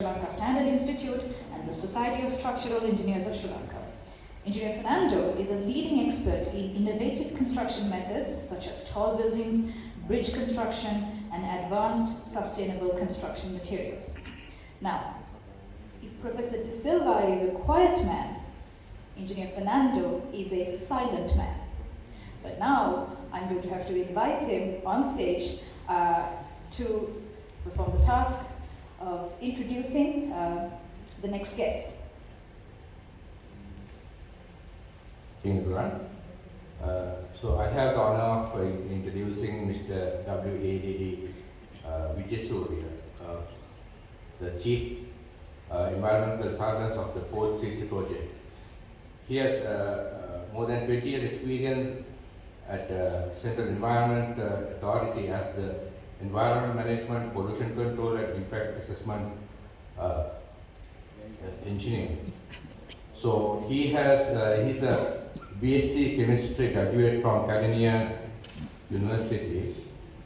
Sri Lanka Standard Institute and the Society of Structural Engineers of Sri Lanka. Engineer Fernando is a leading expert in innovative construction methods such as tall buildings, bridge construction, and advanced sustainable construction materials. Now, if Professor De Silva is a quiet man, Engineer Fernando is a silent man. But now, I'm going to have to invite him on stage to perform the task of introducing the next guest. Everyone. So I have the honor of introducing Mr. W.A.D.D. Wijesooriya, the Chief Environmental Consultant of the Port City project. He has more than 20 years experience at Central Environment Authority as the Environment Management, Pollution Control and Impact Assessment Engineer. So he's a BSc Chemistry graduate from California University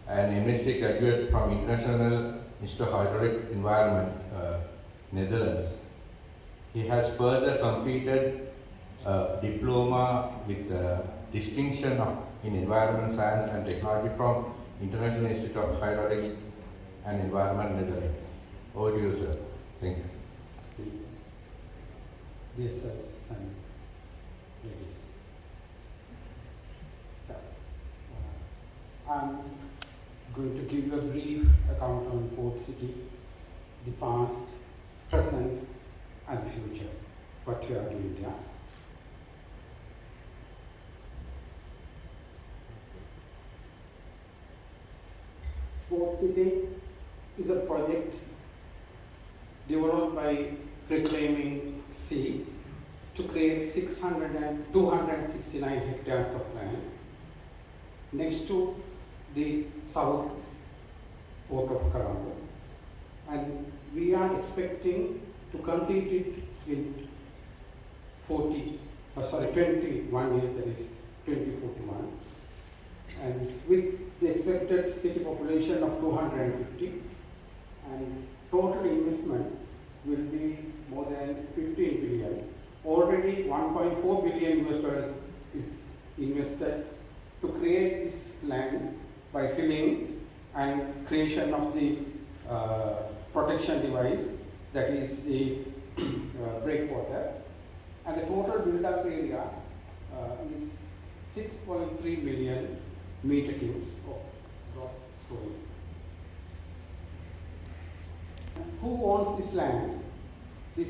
and MSc graduate from International Institute of Hydraulic Environment, Netherlands. He has further completed a diploma with distinction in Environment Science and Technology from International Institute of Hydraulics and Environment, Netherlands. Over to you, sir. Thank you. Dear sirs and ladies, I'm going to give you a brief account on Port City, the past, present, and the future, what we are doing there. Port City is a project developed by Reclaiming Sea to create 269 hectares of land next to the south port of Colombo, and we are expecting to complete it in 21 years, that is 2041, and with the expected city population of 250, and total investment will be more than 15 billion. Already 1.4 billion US dollars is invested to create this land by filling and creation of the protection device, that is the breakwater, and the total build-up area is 6.3 million meter cubes of gross soil. Who owns this land? This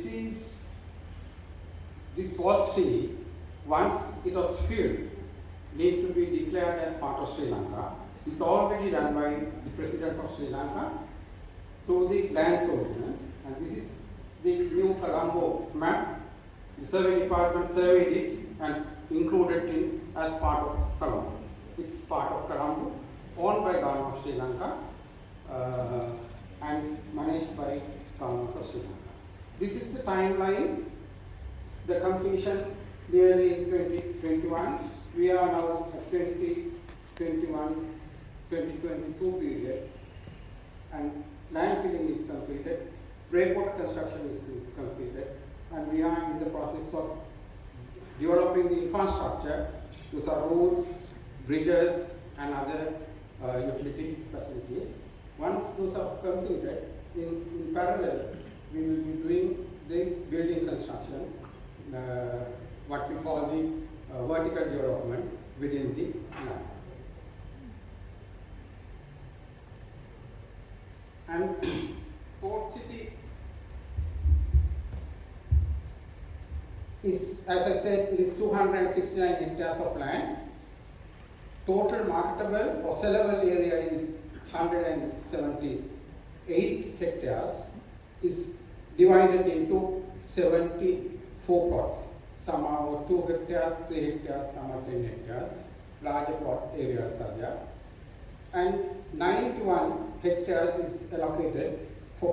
was sea, once it was filled, need to be declared as part of Sri Lanka. This is already done by the President of Sri Lanka through the Lands Ordinance, and this is the new Colombo map. The survey department surveyed it and included it as part of Colombo. It's part of Colombo, owned by Government of Sri Lanka and managed by Government of Sri Lanka. This is the timeline, the completion nearly in 2021. We are now at 2021-2022 period, and land filling is completed, breakwater construction is completed, and we are in the process of developing the infrastructure. Those are roads, bridges, and other utility facilities. Once those are completed, in parallel, we will be doing the building construction, what we call the vertical development within the land. And Port City is, as I said, it is 269 hectares of land. Total marketable or sellable area is 178 hectares, is divided into 74 plots. Some are about 2 hectares, 3 hectares, some are 10 hectares. Larger plot areas are there. And 91 hectares is allocated for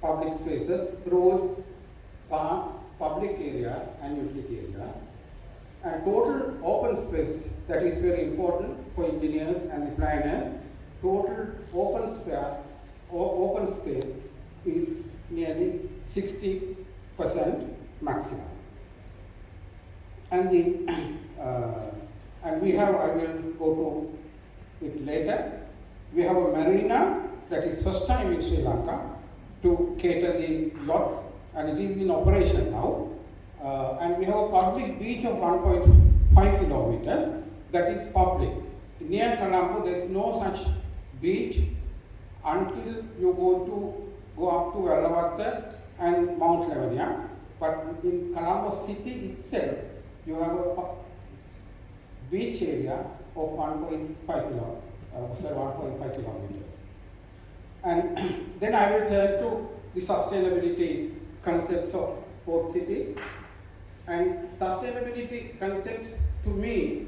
public spaces, roads, parks, public areas, and utility areas. And total open space, that is very important for engineers and the planners, total open space is nearly 60% maximum. And and we have, I will go to it later, we have a marina that is first time in Sri Lanka to cater the yachts, and it is in operation now. And we have a public beach of 1.5 kilometers that is public. Near Colombo, there is no such beach until you go up to Vellavatta and Mount Lebanon. But in Colombo city itself, you have a beach area of 1.5 kilometers. And then I will turn to the sustainability concepts of port city. And sustainability concepts to me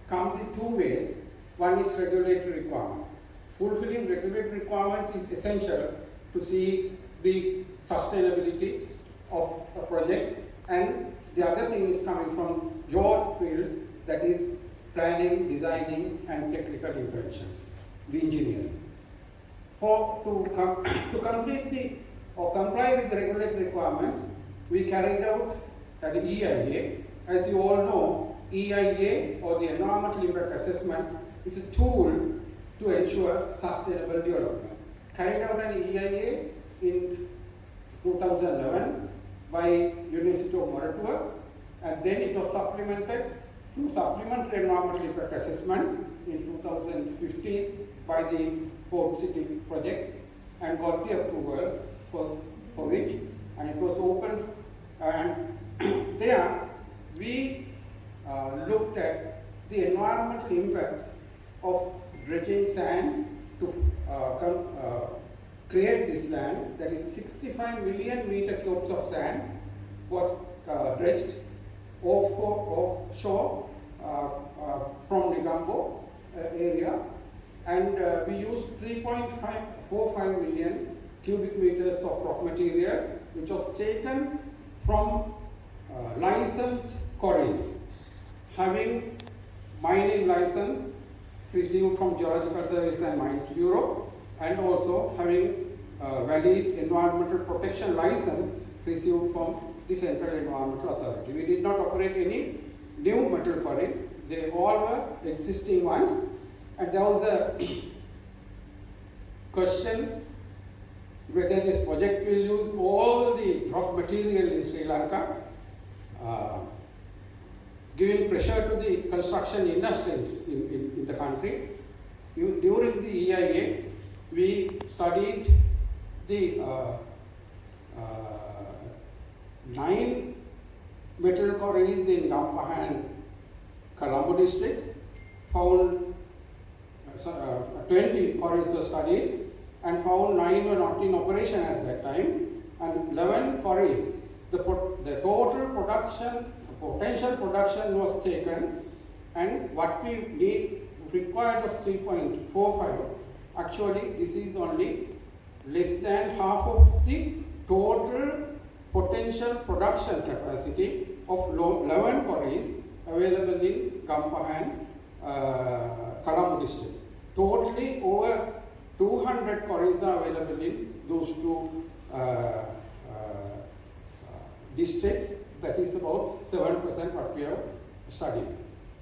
comes in two ways. One is regulatory requirements. Fulfilling regulatory requirement is essential to see the sustainability of a project, and the other thing is coming from your field, that is planning, designing and technical interventions, the engineering. To complete or comply with the regulatory requirements, we carried out an EIA. As you all know, EIA or the Environmental Impact Assessment is a tool to ensure sustainable development. Carried out an EIA in 2011 by University of Moratuwa, and then it was supplemented through supplementary environmental impact assessment in 2015 by the Port City project, and got the approval for which, and it was opened, and there we looked at the environmental impacts of dredging sand to create this land. That is 65 million meter cubes of sand was dredged offshore from Negombo area, and we used 3.45 million cubic meters of rock material, which was taken from licensed quarries having mining license received from Geological Service and Mines Bureau, and also having valid environmental protection license received from the Central Environmental Authority. We did not operate any new metal quarry, they all were existing ones, and there was a question whether this project will use all the rock material in Sri Lanka, giving pressure to the construction industry in the country. During the EIA, we studied the 9 metal quarries in Gampaha and Colombo districts, found 20 quarries were studied and found 9 were not in operation at that time, and 11 quarries, the total production, potential production was taken, and what we required was 3.45. Actually, this is only less than half of the total potential production capacity of 11 quarries available in Gampaha and Colombo districts. Totally over 200 quarries are available in those two districts. That is about 7% what we have studied.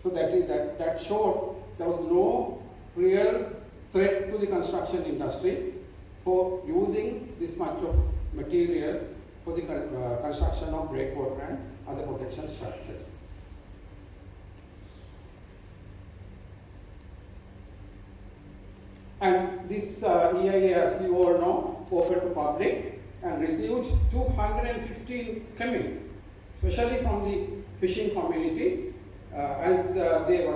So that showed there was no real threat to the construction industry for using this much of material for the construction of breakwater and other protection structures. And this EIA, as you all know, open to public and received 215 comments, especially from the fishing community, as their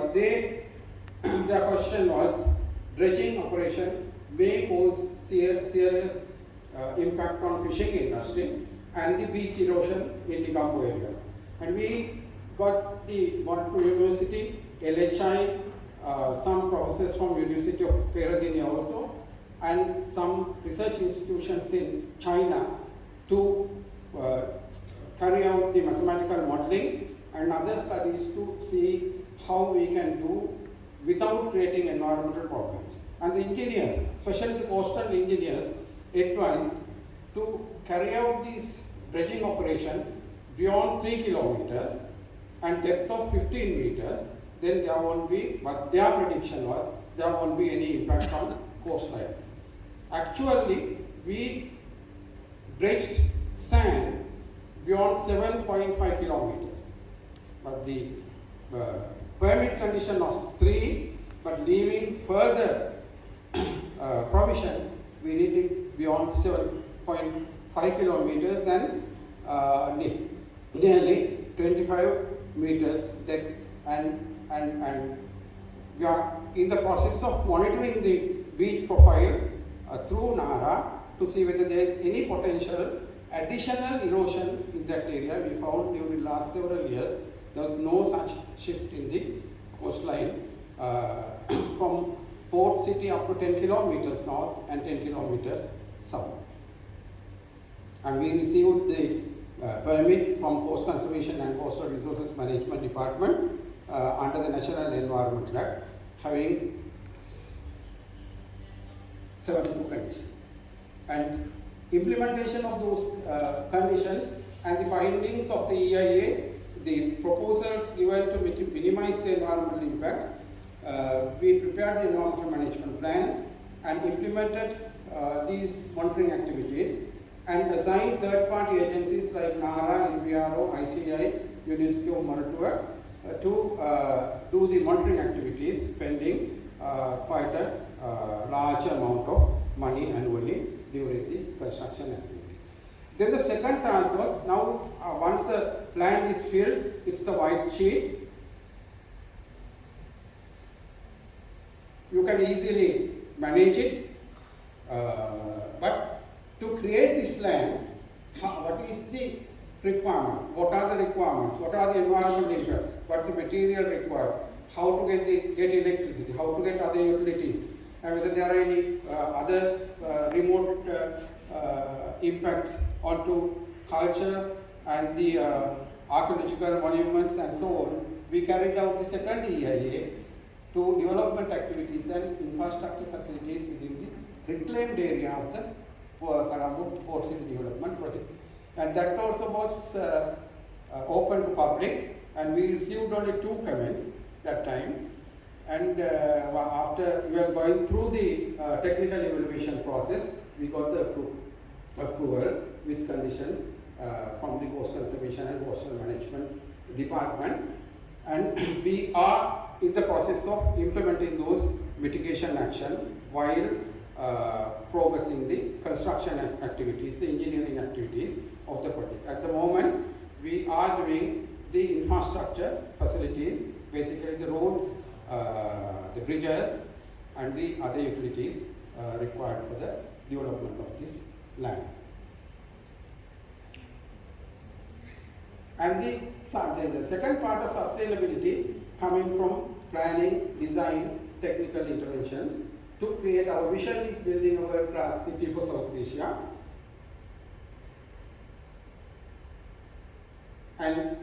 question was dredging operation may cause serious impact on fishing industry and the beach erosion in the Negombo area. And we got the Moratuwa University, LHI, some professors from University of Peradeniya also, and some research institutions in China to carry out the mathematical modeling and other studies to see how we can do without creating environmental problems. And the engineers, especially the coastal engineers, advised to carry out this dredging operation beyond 3 kilometers and depth of 15 meters, then there won't be, but their prediction was, there won't be any impact on coastline. Actually, we dredged sand beyond 7.5 kilometers, but the permit condition was 3, but leaving further provision, we did it beyond 7.5 kilometers and nearly 25 meters depth, and we are in the process of monitoring the beach profile through NARA to see whether there is any potential additional erosion in that area. We found during the last several years there was no such shift in the coastline from port city up to 10 kilometers north and 10 kilometers south. And we received the permit from Coast Conservation and Coastal Resources Management Department under the National Environment Act, having 72 conditions. And implementation of those conditions and the findings of the EIA, the proposals given to minimize the environmental impact, we prepared the environmental management plan and implemented these monitoring activities and assigned third-party agencies like NARA, NVRO, ITI, University of Maratua to do the monitoring activities, spending quite a large amount of money annually during the construction activity. Then the second task was, now once the land is filled, it's a white sheet. You can easily manage it, but to create this land, what is the requirement? What are the requirements? What are the environmental impacts? What's the material required? How to get electricity? How to get other utilities? And whether there are any other remote impacts onto culture and the archaeological monuments and so on. We carried out the second EIA to development activities and infrastructure facilities within the reclaimed area of the Colombo Port City Development Project. And that also was open to public, and we received only 2 comments that time. And after we were going through the technical evaluation process, we got the approval with conditions from the Coast Conservation and Coastal Management Department. And we are in the process of implementing those mitigation action while progressing the construction activities, the engineering activities of the project. At the moment, we are doing the infrastructure facilities, basically the roads, the bridges, and the other utilities required for the development of this land. And the second part of sustainability coming from planning, design, technical interventions to create our vision is building a world-class city for South Asia. And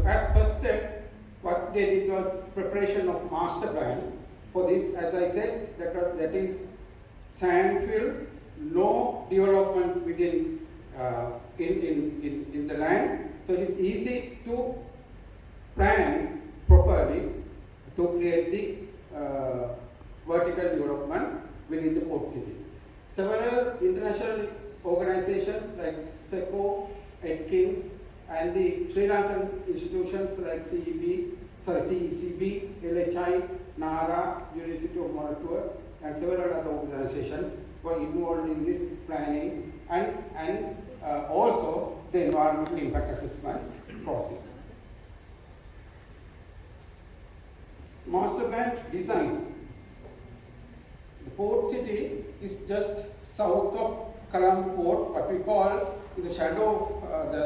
as first step, what they did was preparation of master plan. For this, as I said, that is sand fill, no development within in the land. So it is easy to plan properly to create the vertical development within the port city. Several international organizations like SECO, Atkins, and the Sri Lankan institutions like CECB, LHI, NARA, University of Maratua, and several other organizations were involved in this planning and also the environmental impact assessment process. Master plan design. The port city is just south of Colombo Port, what we call in the shadow of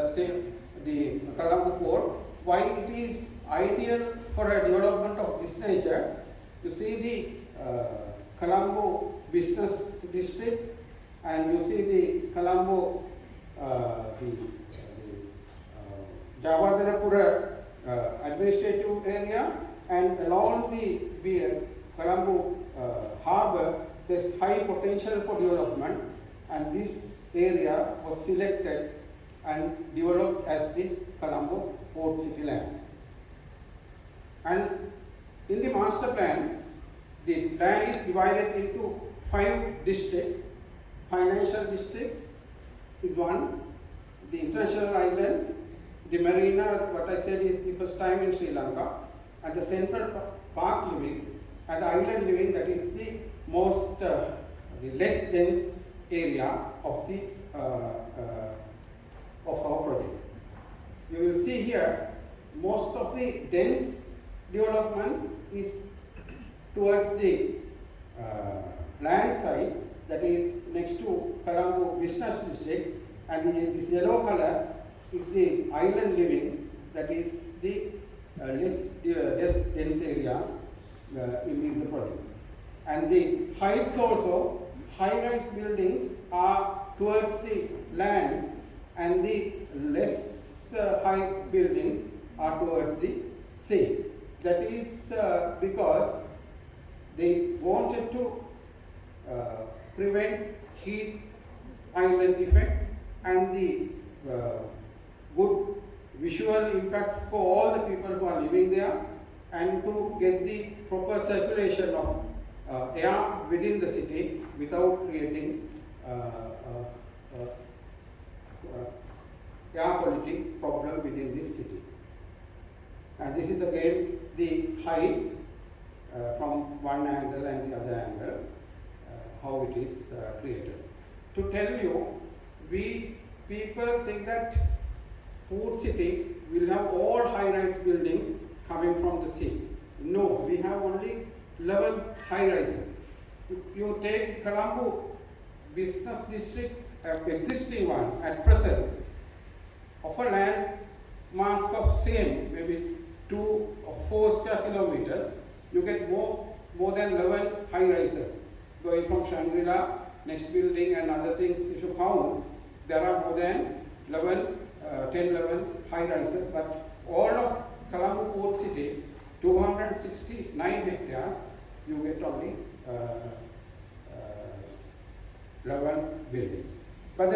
the Colombo Port. Why it is ideal for a development of this nature? You see the Colombo business district, and you see the Colombo Javadarapura administrative area, and along the Colombo harbour, there's high potential for development, and this area was selected and developed as the Colombo Port City land. And in the master plan, the land is divided into 5 districts. Financial district is one, the international island, the marina, what I said is the first time in Sri Lanka, and the central park living, and the island living, that is the most, the less dense area of the of our project. You will see here, most of the dense development is towards the land side, that is next to Colombo Business District, and this yellow color is the island living, that is the less dense areas in the project. And the heights also, high-rise buildings are towards the land, and the less high buildings are towards the sea. That is because they wanted to prevent heat island effect and the good visual impact for all the people who are living there, and to get the proper circulation of air within the city without creating air quality problem within this city. And this is again the height from one angle and the other angle, how it is created. To tell you, we people think that Port City will have all high-rise buildings coming from the sea. No, we have only 11 high-rises. You take Colombo Business District, existing one at present, of a land mass of same, maybe 2 or 4 square kilometers, you get more than 11 high-rises going from Shangri-La, next building and other things. If you count, there are more than 10-11 high-rises, but all of Colombo Port City, 269 hectares, you get only 11 buildings. But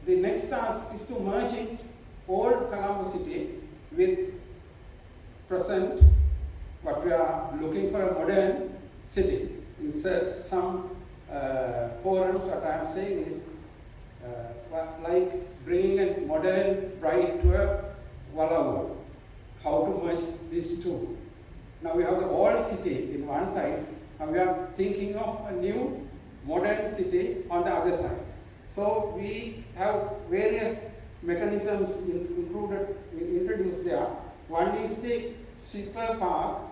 the next task is to merging old Colombo City with present, what we are looking for, a modern city. Insert some forums, what I am saying is like bringing a modern bride to a Walla. How to merge these two. Now we have the old city in one side, and we are thinking of a new modern city on the other side. So we have various mechanisms introduced there. One is the sweeper park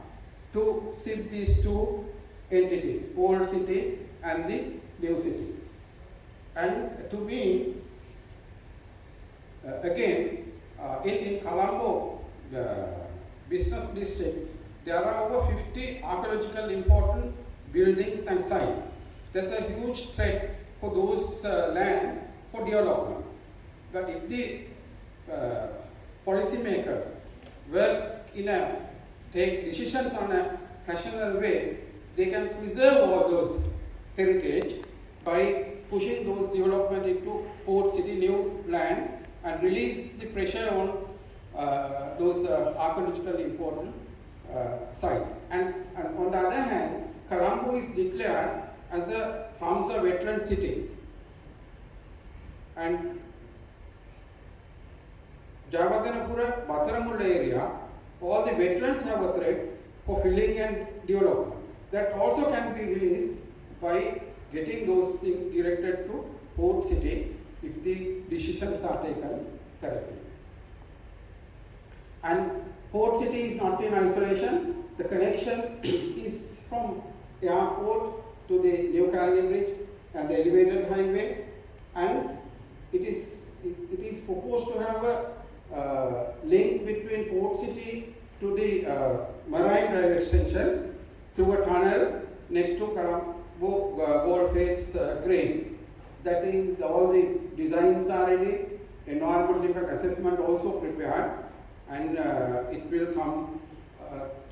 to ship these two entities, old city and the new city. And to me, again, in Colombo Business District, there are over 50 archaeological important buildings and sites. There's a huge threat for those land for development. But if the policymakers take decisions on a rational way, they can preserve all those heritage by pushing those development into Port City new land and release the pressure on those archaeologically important sites. And on the other hand, Colombo is declared as a Ramsar wetland city. And Javadanapura, Bhattaramulla area, all the wetlands have a threat for filling and development. That also can be released by getting those things directed to Port City if the decisions are taken correctly. And Port City is not in isolation. The connection is from airport to the New Calgary Bridge and the elevated highway, and it is proposed to have a link between Port City to the Marine Drive extension through a tunnel next to Colombo Gold Face Grade. That is, all the designs are ready, environmental impact assessment also prepared, and it will come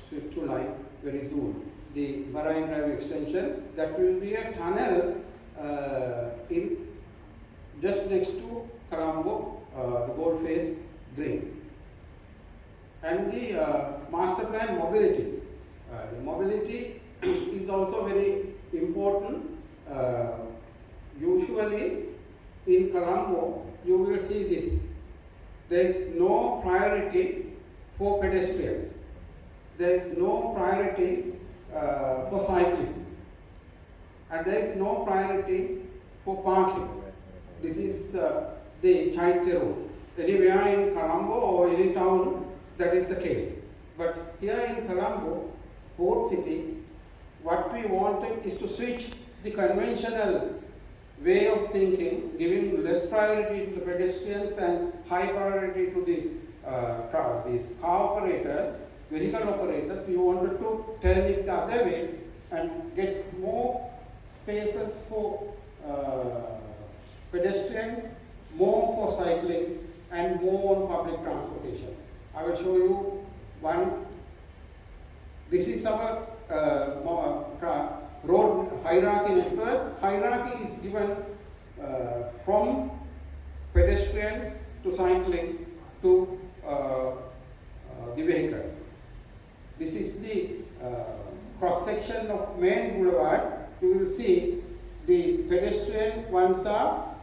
to life very soon. The Marine Drive extension, that will be a tunnel in just next to Colombo, the Gold Face Green. And the master plan mobility. The mobility is also very important. Usually in Colombo, you will see this. There is no priority for pedestrians. There is no priority for cycling. And there is no priority for parking. This is the Chaitya rule. Anywhere in Colombo or any town, that is the case. But here in Colombo, Port City, what we wanted is to switch the conventional way of thinking, giving less priority to the pedestrians and high priority to these car operators, vehicle operators. We wanted to turn it the other way and get more spaces for pedestrians, more for cycling, and more on public transportation. I will show you one. This is our road hierarchy network. Hierarchy is given from pedestrians to cycling to the vehicles. This is the cross section of main boulevard. You will see the pedestrian ones are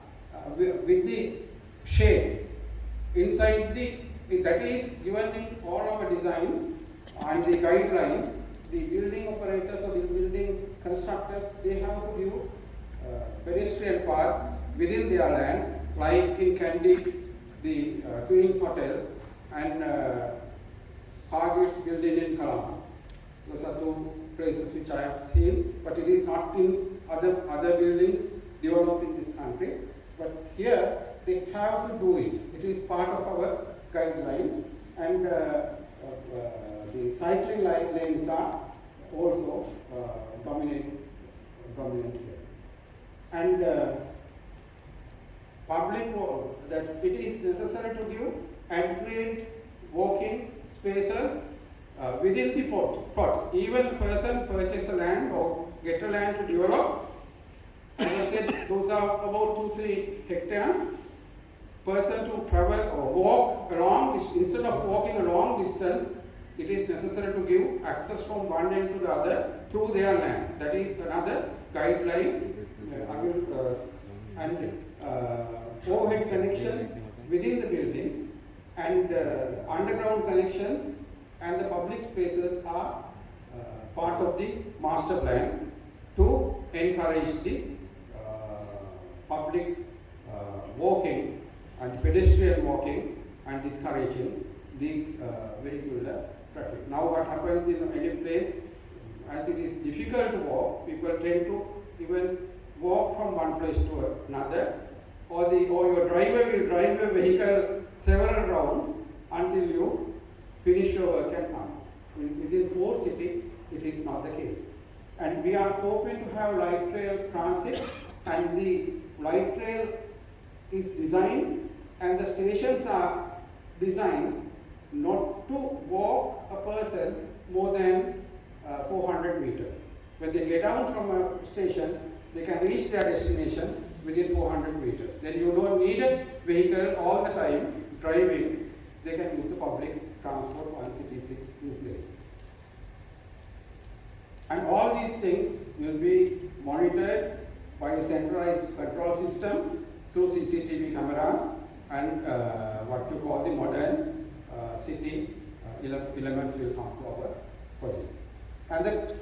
with the shade inside that is given in all our designs and the guidelines. The building operators or the building constructors, they have to give pedestrian path within their land, like in Kandy, the Queen's Hotel and Cargill's building in Colombo. Those are two places which I have seen, but it is not in other buildings developed in this country. But here they have to do it. It is part of our guidelines, and the cycling lanes are also dominant here. And public that it is necessary to give and create walking spaces within the plots. Even a person purchase a land or get a land to develop, as I said, those are about 2-3 hectares. Person to travel or walk along, instead of walking a long distance, it is necessary to give access from one end to the other through their land. That is another guideline. And overhead connections within the buildings and underground connections and the public spaces are part of the master plan to encourage the public walking and pedestrian walking and discouraging the vehicular traffic. Now what happens in any place, as it is difficult to walk, people tend to even walk from one place to another, or your driver will drive a vehicle several rounds until you finish your work and come. Within Port City, it is not the case. And we are hoping to have light rail transit, and the light rail is designed and the stations are designed not to walk a person more than 400 meters. When they get down from a station, they can reach their destination within 400 meters. Then you don't need a vehicle all the time driving. They can use the public transport once it is in place. And all these things will be monitored by a centralized control system through CCTV cameras and what you call the modern city elements will come to our project.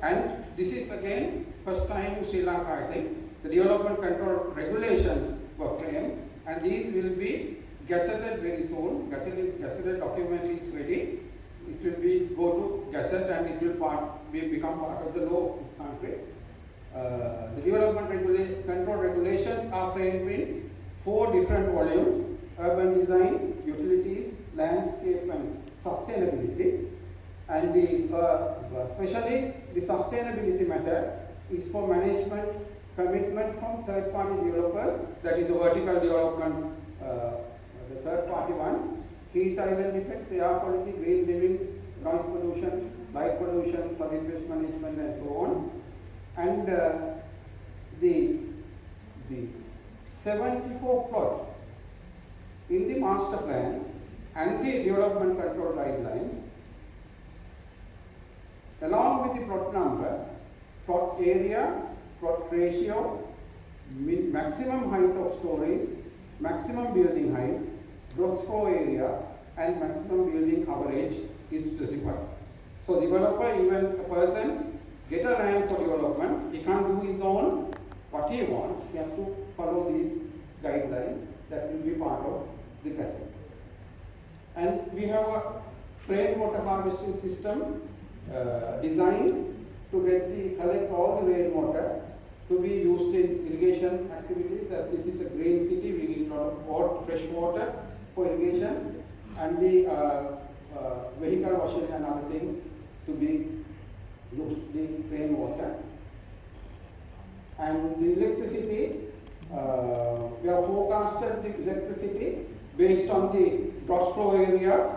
And this is again first time in Sri Lanka, I think. The development control regulations were framed, and these will be gazetted very soon. Gazetted document is ready. It will go to Gazette and it will become part of the law of this country. The development control regulations are framed in 4 different volumes: urban design, utilities, landscape and sustainability. And especially the sustainability matter is for management commitment from third-party developers, that is a vertical development, the third-party ones, heat island effect, air quality, green living, noise pollution, light pollution, solid waste management and so on. And the 74 plots in the master plan and the development control guidelines, along with the plot number, plot area, plot ratio, maximum height of stories, maximum building height, gross floor area, and maximum building coverage is specified. So developer, even a person get a land for development, he can't do his own what he wants. He has to follow these guidelines that will be part of the gazette. And we have a rainwater harvesting system designed to collect all the rainwater to be used in irrigation activities. As this is a green city, we need a lot of water, fresh water for irrigation, and the vehicle washing and other things to be used, the rainwater. And the electricity, we have forecasted the electricity based on the gross flow area.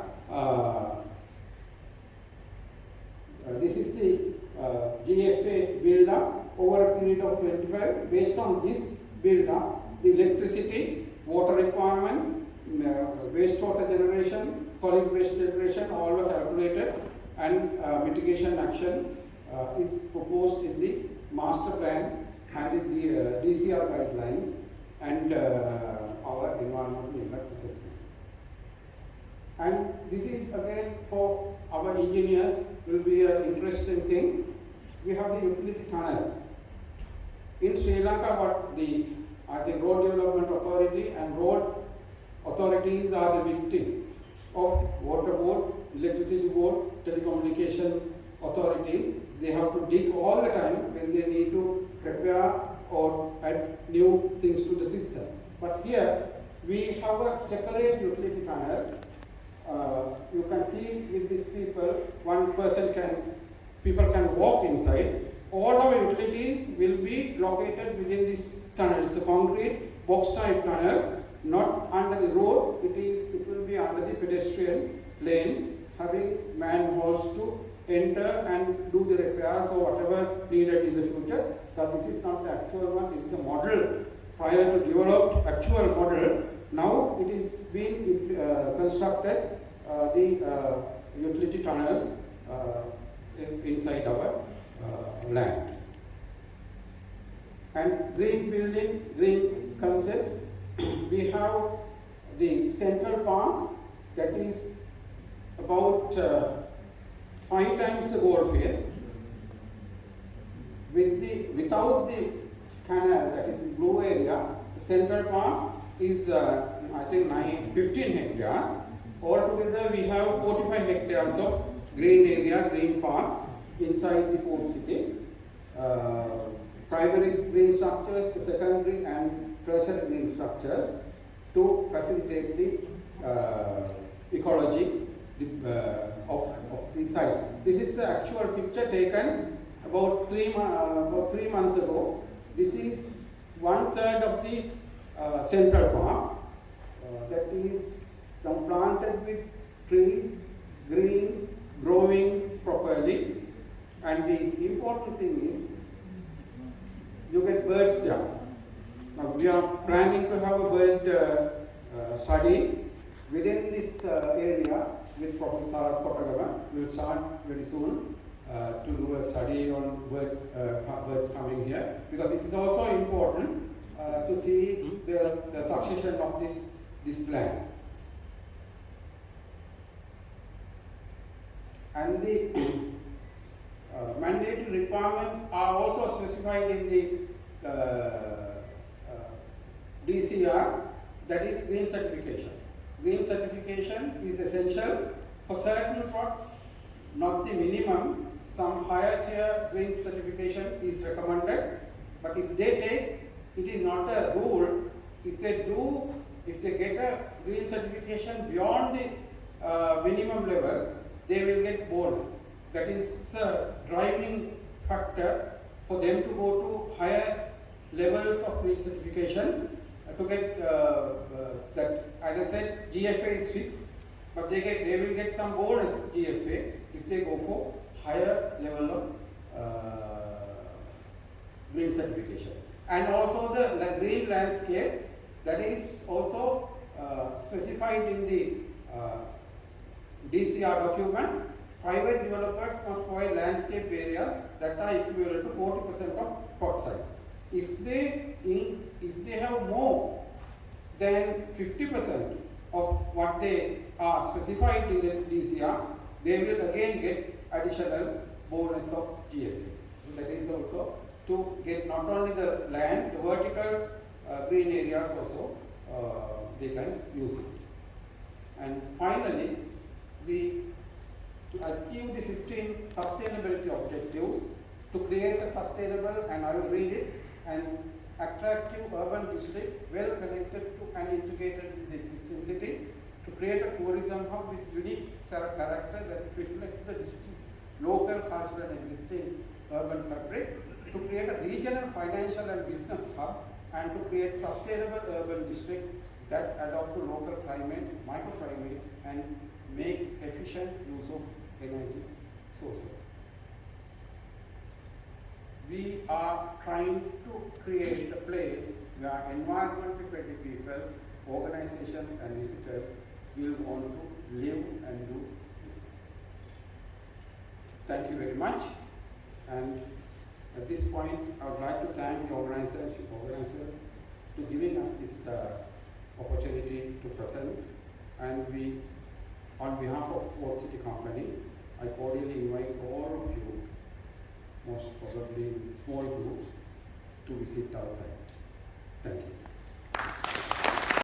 This is the GFA build-up over a period of 25. Based on this build-up, the electricity, water requirement, wastewater generation, solid waste generation, all were calculated, and mitigation action is proposed in the master plan and the DCR guidelines and our environmental impact assessment. And this is again for our engineers will be an interesting thing. We have the utility tunnel. In Sri Lanka, what the Road Development Authority and road authorities are the victim of water board, electricity board, telecommunication authorities. They have to dig all the time when they need to prepare or add new things to the system. But here we have a separate utility tunnel. You can see with these people, people can walk inside. All our utilities will be located within this tunnel. It's a concrete box type tunnel, not under the road. It will be under the pedestrian lanes, having manholes to enter and do the repairs or whatever needed in the future. So this is not the actual one. This is a model prior to developed actual model. Now it is being constructed the utility tunnels inside our land. And green building, green concept, we have the central park that is about 5 times the goal face. Without the canal, that is blue area, the central park is I think 15 hectares. Altogether we have 45 hectares of green area, green parks inside the port city. Primary green structures, the secondary and tertiary green structures to facilitate the ecology of the site. This is the actual picture taken about 3 months ago. This is 1/3 of the central park that is now planted with trees, green, growing properly. And the important thing is you get birds there. Now we are planning to have a bird study within this area with Professor Sarath Kotagava. We will start very soon to do a study on birds coming here, because it is also important to see the succession of this land. And the mandatory requirements are also specified in the DCR, that is green certification. Green certification is essential for certain plots, not the minimum. Some higher tier green certification is recommended, but if they take, it is not a rule. If they get a green certification beyond the minimum level, they will get bonus. That is a driving factor for them to go to higher levels of green certification to get that. As I said, GFA is fixed, but they will get some bonus GFA if they go for higher level of green certification. And also the green landscape that is also specified in the DCR document. Private developers must provide landscape areas that are equivalent to 40% of plot size. If they have more than 50% of what they are specified in the DCR, they will again get additional bonus of GFA. That is also to get not only the land, the vertical green areas also they can use it. And finally, to achieve the 15 sustainability objectives, to create a sustainable, and I will read it, an attractive urban district well connected to and integrated with the existing city, to create a tourism hub with unique character that reflects the district's local cultural and existing urban fabric, to create a regional financial and business hub, and to create sustainable urban district that adopt to local climate, microclimate, and make efficient use of energy sources. We are trying to create a place where environmentally friendly people, organizations and visitors will want to live and do business. Thank you very much. And at this point, I would like to thank the organizers to giving us this opportunity to present. And we, on behalf of Port City Company, I cordially invite all of you, most probably in small groups, to visit our site. Thank you.